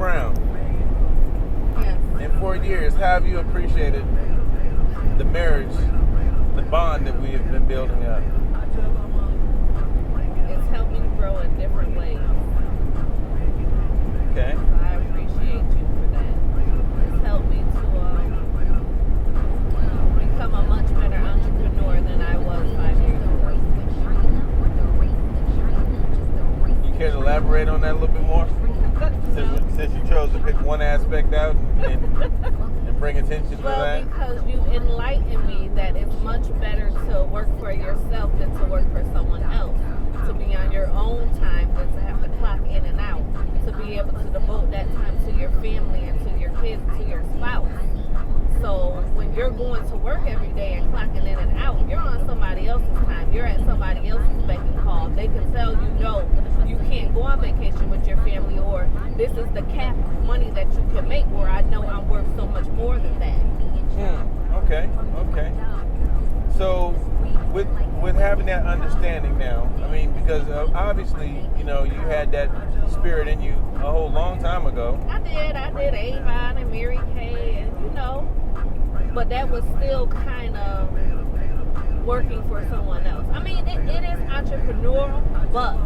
Brown. Yes. In 4 years, how have you appreciated the marriage, the bond that we have been building up? It's helped me grow in different ways. Okay. So I appreciate you for that. It's helped me to become a much better entrepreneur than I was 5 years ago. You care to elaborate on that a little bit more? Since you chose to pick one aspect out and bring attention to Well, that? because you enlightened me that it's much better to work for yourself than to work for someone else. To be on your own time than to have to clock in and out. To be able to devote that time to your family and to your kids, to your spouse. So when you're going to work every day and clocking in and out, you're on somebody else's time. You're at somebody else's beck and call. They can tell you, no, you can't go on vacation with your family, or this is the cap money that you can make, or I know I'm worth so much more than that. Okay. So with having that understanding now, I mean, because obviously, you know, you had that spirit in you a whole long time ago. I did Avon and Mary Kay, and you know, but that was still kind of working for someone else. I mean, it is entrepreneurial, but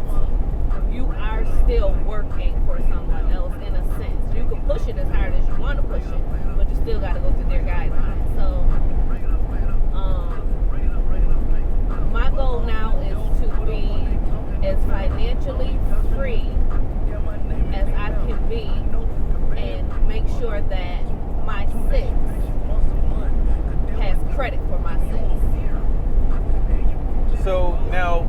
you are still working for someone else in a sense. You can push it as hard as you want to push it, but you still got to go through their guidelines. So, my goal now is to be as financially free as I can be and make sure that my six has credit for my six. So now,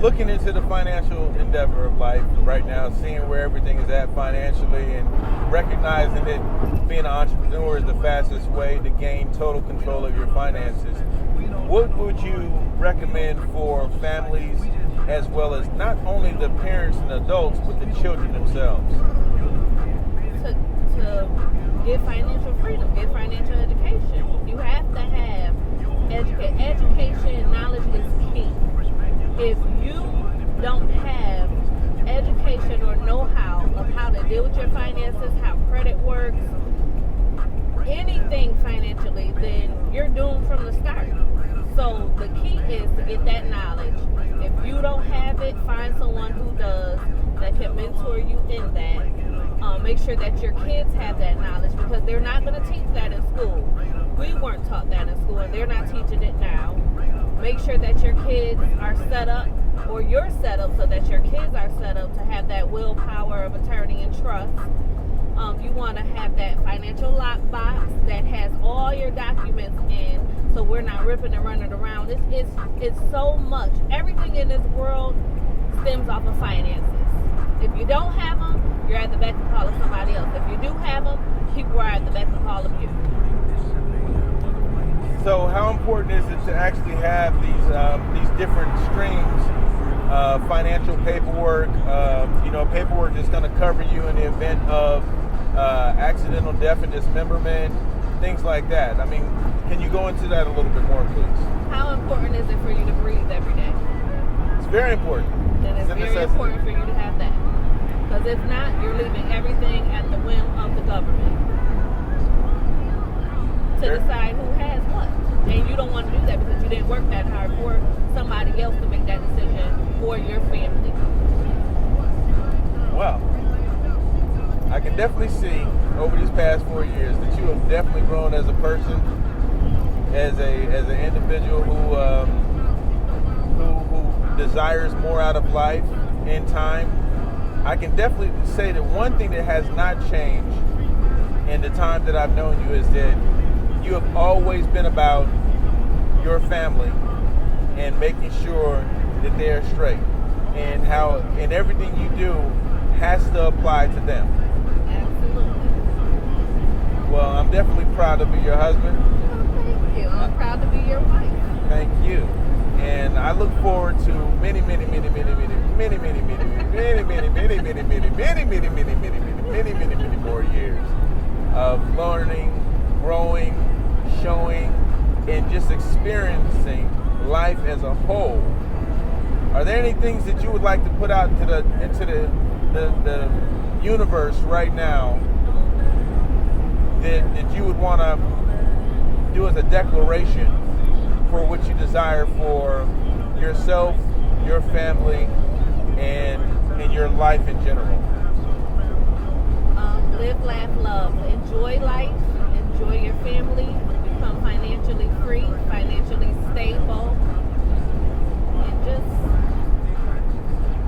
looking into the financial endeavor of life right now, seeing where everything is at financially and recognizing that being an entrepreneur is the fastest way to gain total control of your finances, what would you recommend for families, as well as not only the parents and adults, but the children themselves? To get financial freedom, get financial education. You have to have education. Knowledge is key. If you don't have education or know-how of how to deal with your finances, how credit works, anything financially, then you're doomed from the start. So the key is to get that knowledge. If you don't have it, find someone who does that can mentor you in that. Make sure that your kids have that knowledge, because they're not going to teach that in school. We weren't taught that in school, and they're not teaching it now. Make sure that your kids are set up, or you're set up so that your kids are set up to have that willpower of attorney and trust. You want to have that financial lockbox that has all your documents in, so we're not ripping and running around. It's so much. Everything in this world stems off of finances. If you don't have them, you're at the beck and call of somebody else. If you do have them, people are at the beck and call of you. So how important is it to actually have these different streams, financial paperwork, paperwork that's going to cover you in the event of accidental death and dismemberment, things like that? I mean, can you go into that a little bit more, please? How important is it for you to breathe every day? It's very important. Then it's very important for you to have that. Because if not, you're leaving everything at the whim of the government to decide who has what. And you don't want to do that because you didn't work that hard for somebody else to make that decision for your family. Well, I can definitely see over these past 4 years that you have definitely grown as a person, as an individual who desires more out of life in time. I can definitely say that one thing that has not changed in the time that I've known you is that you have always been about your family and making sure that they're straight, and how everything you do has to apply to them. Absolutely. Well, I'm definitely proud to be your husband. Oh, thank you. I'm proud to be your wife. Thank you. And I look forward to many more years of learning, growing, showing, and just experiencing life as a whole. Are there any things that you would like to put out into the universe right now that you would want to do as a declaration for what you desire for yourself, your family, and your life in general? Live, laugh, love. Enjoy life. Enjoy your family. Become financially free, financially stable, and just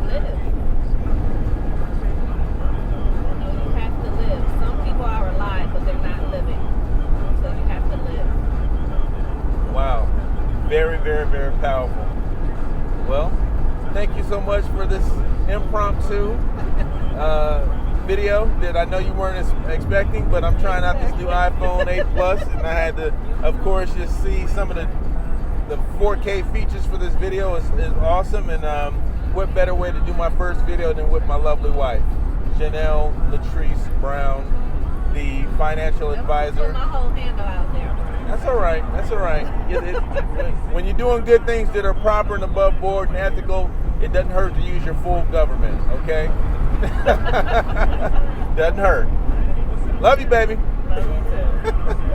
live. You know, you have to live. Some people are alive, but they're not living. So you have to live. Wow. Very, very, very powerful. Well, thank you so much for this impromptu video that I know you weren't expecting, but I'm trying out this new iPhone 8 Plus, and I had to, of course, just see some of the 4K features for this video is awesome, and what better way to do my first video than with my lovely wife, Janelle Latrice Brown, the financial advisor. Put my whole handle out there. That's all right. That's all right. When you're doing good things that are proper and above board and ethical, it doesn't hurt to use your full government, okay? Doesn't hurt. Love you, baby. Love you too.